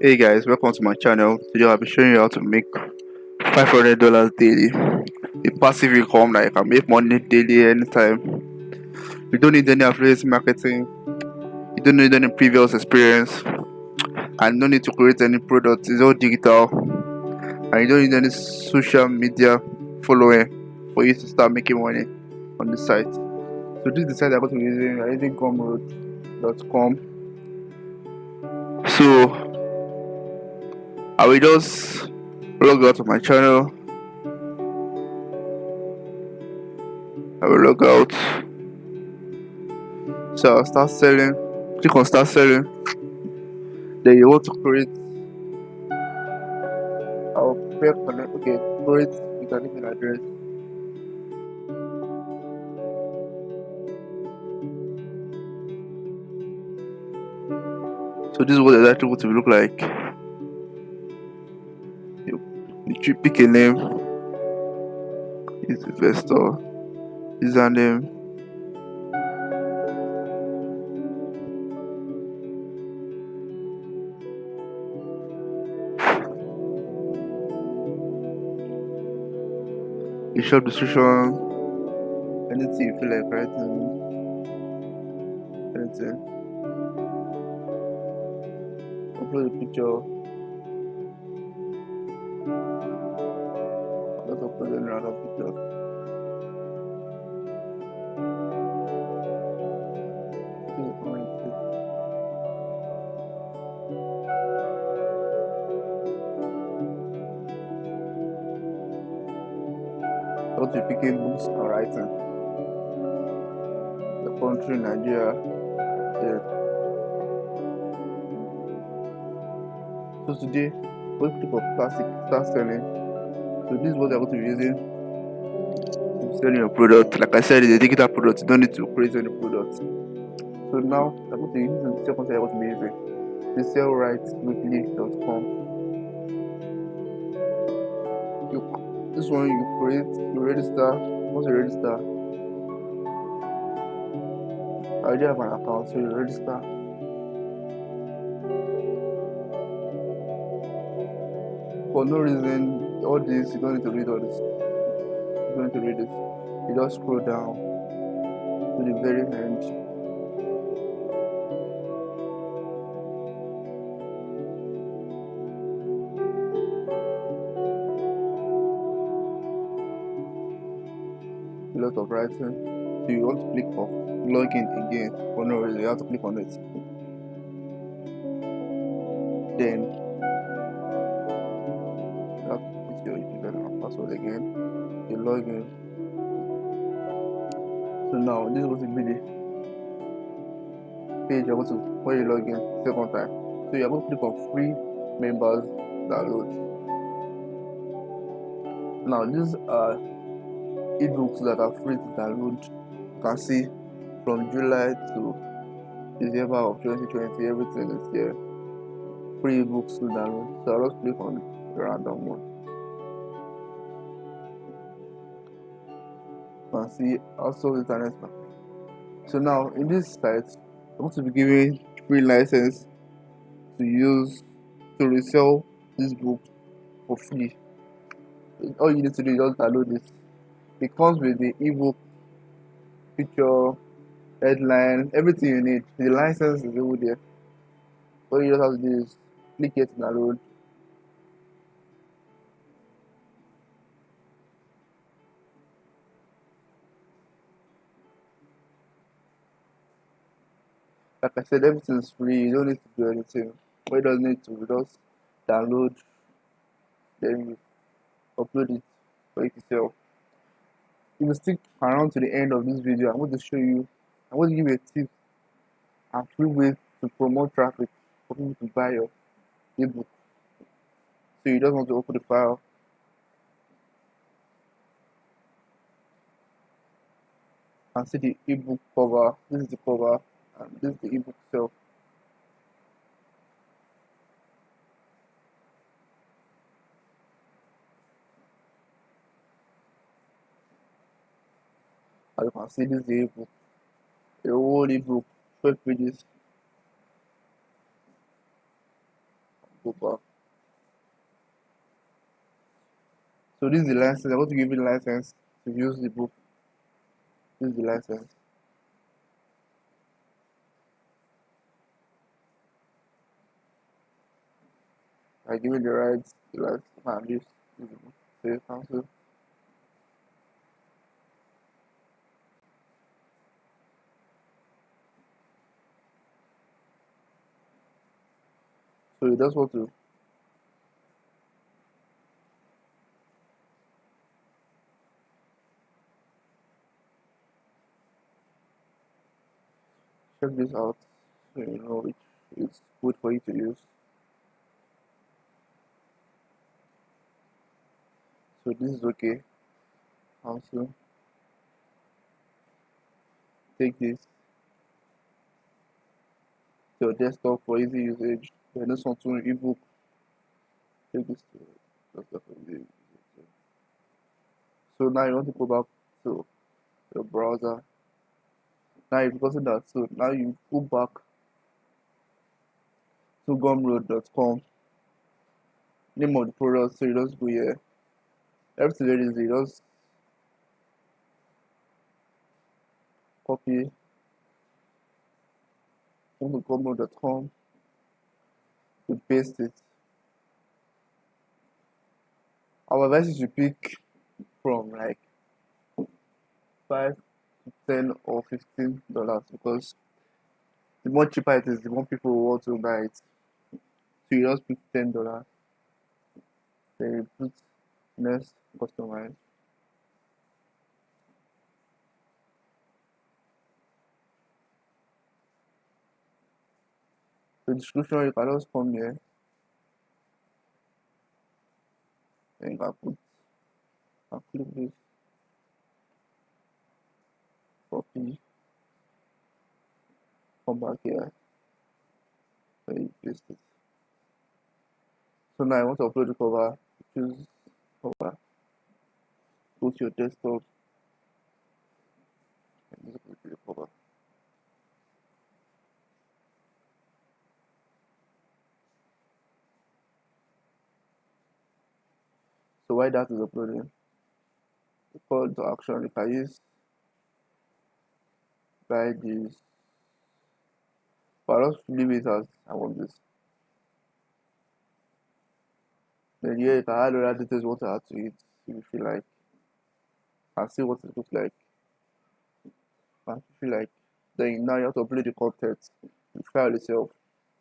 Hey guys, welcome to my channel. Today I'll be showing you how to make $500 daily. A passive income that you can make money daily anytime. You don't need any affiliate marketing, you don't need any previous experience, and you don't need to create any product. It's all digital, and you don't need any social media following for you to start making money on the site. So this is the site I'm going to be using. I'm using gumroad.com. So I will just log out of my channel. I will log out. So I'll start selling. Click on start selling. Then you want to create. I'll prepare connect. Okay, create with an email address. So this is what exactly what it will look like. You pick a name. Use investor. Username. A short description. Anything you feel like writing. Anything. Upload a picture. Just upload any random picture. Use a community. What you picking books and writing. The country Nigeria. Yeah. So today, we'll click on classic start selling. So this is what I'm going to be using to sell your product. Like I said, it's a digital product. You don't need to create any product. So now I'm going to use the second site I'm going to be using. The sellrightsweekly.com. This one you create, you register. Once you register, I already have an account, so you register. For no reason, all this you don't need to read all this. You don't need to read it. You just scroll down to the very end. A lot of writing. So you want to click on login again for no reason. You have to click on it. Then you have to put your username and password again. You log in. So now this is going to be the page you're going to when you log in second time. So you're going to click on free members download. Now these are ebooks that are free to download. You can see from July to December of 2020, everything is here. Free ebooks to download. So I'll just click on the random one. You can see also internet. So now in this site, I'm going to be giving free license to use to resell this book for free. All you need to do is just download it. It comes with the ebook, picture, headline, everything you need. The license is over there. All you just have to do is click it and download. Like I said, everything is free. You don't need to do anything. What you don't need to just download, then you upload it for you to sell. If you stick around to the end of this video, I'm going to show you, I'm going to give you a tip and free way to promote traffic for people to buy your ebook. So you just want to open the file and see the ebook cover. This is the cover and this is the ebook itself. As you can see, this is the ebook. The whole ebook, 12 pages. Go back. So this is the license. I want to give you the license to use the book. This is the license. I give you the rights to like use the book. So you cancel. So you just want to check this out so you know which is good for you to use. So this is okay. Cancel. Take this to your desktop for easy usage. Then this one to ebook. Take this to desktop for easy usage. So now you want to go back to your browser. Now you've gotten that. So now you go back to gumroad.com. Name of the product. So you just go here. Everything very easy. Just copy from gumroad.com. You paste it. Our advice is to pick from like 5 to 10 or $15 because the more cheaper it is, the more people will want to buy it. So you just pick $10. Then you put next customize. The description you can just come here and you can click this, copy, come back here, and you paste it. So now I want to upload the cover. Choose cover, go to your desktop, and just upload the cover. So while that is uploading, the call to action you can use buy this. But I'll just leave it as I want this. Then here you can add other details you want to add to it if you feel like, and see what it looks like. And if you feel like, then now you have to upload the content, the file itself.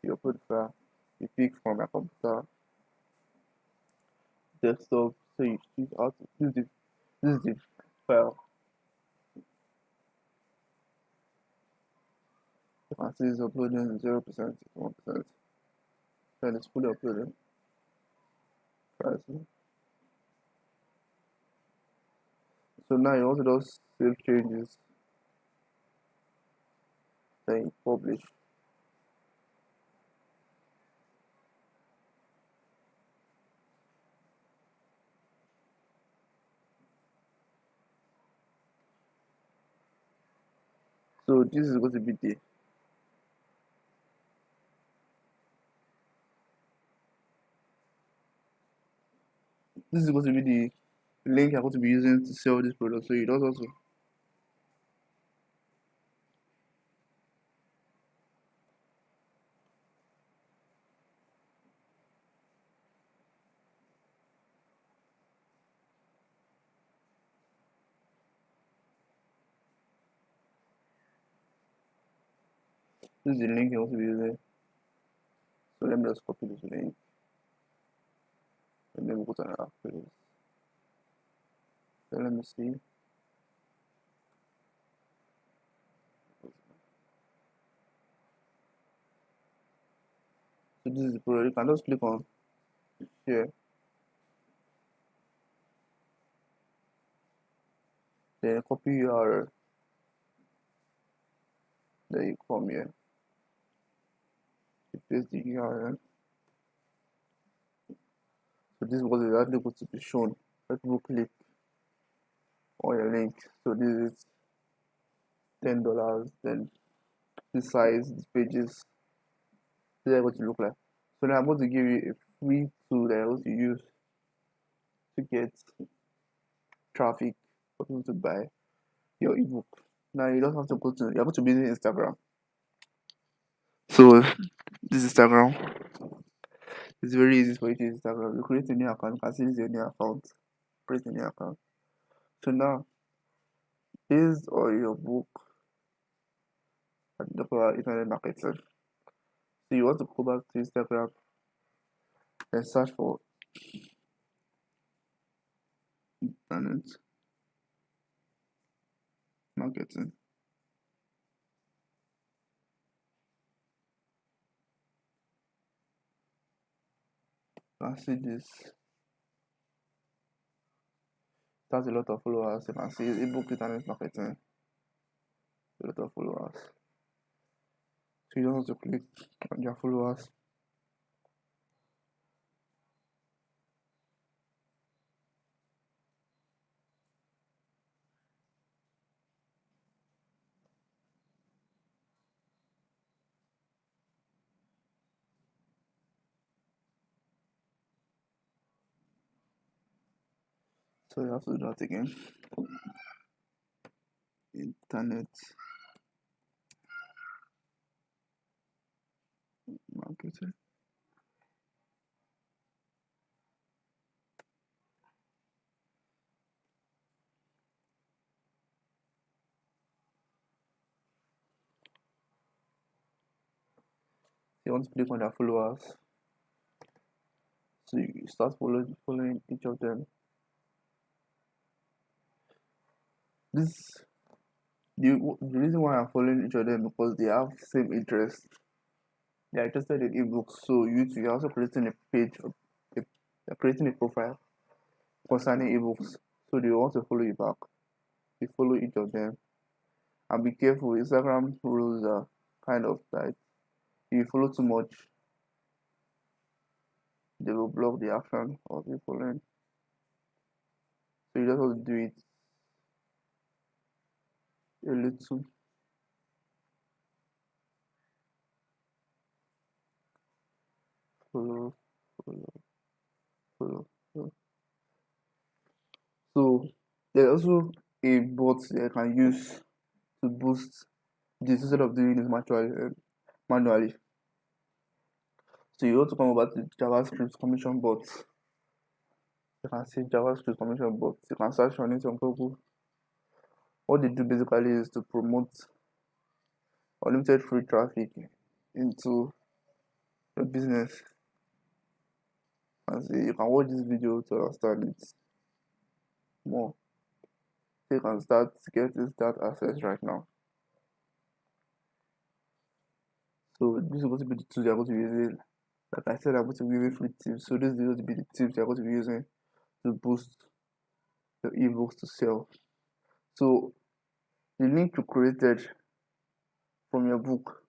You upload the file, you pick from your computer, desktop, so you choose how to this is the file. You can see it's uploading 0%, 1%. Then it's fully uploaded. Pricing. So now you want to just save changes, then you publish. So this is going to be the link I'm going to be using to sell this product. So you don't also this is the link you want to be using. So let me just copy this link and then we go to another page. So let me see. So this is the product. You can just click on share. Then copy URL. Then you come here. You paste the URL. So this was exactly going to be shown. Let people click on your link. So this is $10. Then this size, these pages, this is what it look like. So now I'm going to give you a free tool that you're going to use to get traffic for people to buy your ebook. Now you don't have to go to, you're going to be using Instagram. So this Instagram, it's very easy for you to use Instagram. You create a new account, you can see this is your new account, create a new account. So now, based on your book and the internet marketing, so you want to go back to Instagram and search for internet marketing. You can see this. That's a lot of followers. You can see ebook internet marketing, a lot of followers. So you don't have to click on your followers. So you have to do that again. Internet marketing. You want to click on their followers. So you start following each of them. This the reason why I'm following each of them because they have same interest. They are interested in ebooks. So you're also creating a page, you're creating a profile concerning ebooks. So they want to follow you back. You follow each of them. And be careful, Instagram rules are kind of like if you follow too much, they will block the action of you following. So you just have to do it a little. Follow, follow, follow. So there's also a bot that you can use to boost this instead of doing it manually. So you want to come over to JavaScript commission bots. You can see JavaScript commission bots. You can search on it on Google. What they do basically is to promote unlimited free traffic into your business. And see, you can watch this video to understand it more. So you can start getting that access right now. So this is going to be the tools you're going to be using. Like I said, I'm going to be giving free tips. So this is going to be the tips you're going to be using to boost your ebooks to sell. So the link you created from your book,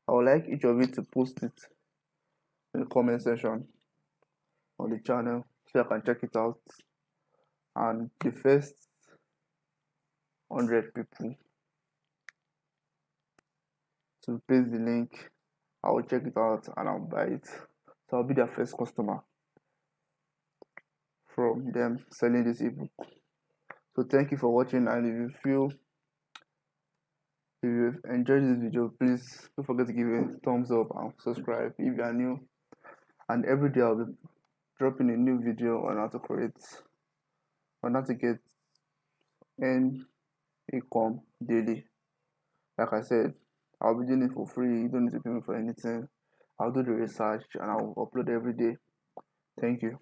I would like each of you to post it in the comment section on the channel so I can check it out. And the first 100 people to paste the link, I will check it out and I'll buy it. So I'll be their first customer from them selling this ebook. So thank you for watching, and if you've enjoyed this video, please don't forget to give it a thumbs up and subscribe if you are new. And every day I'll be dropping a new video on how to get an income daily. Like I said, I'll be doing it for free. You don't need to pay me for anything. I'll do the research and I'll upload every day. Thank you.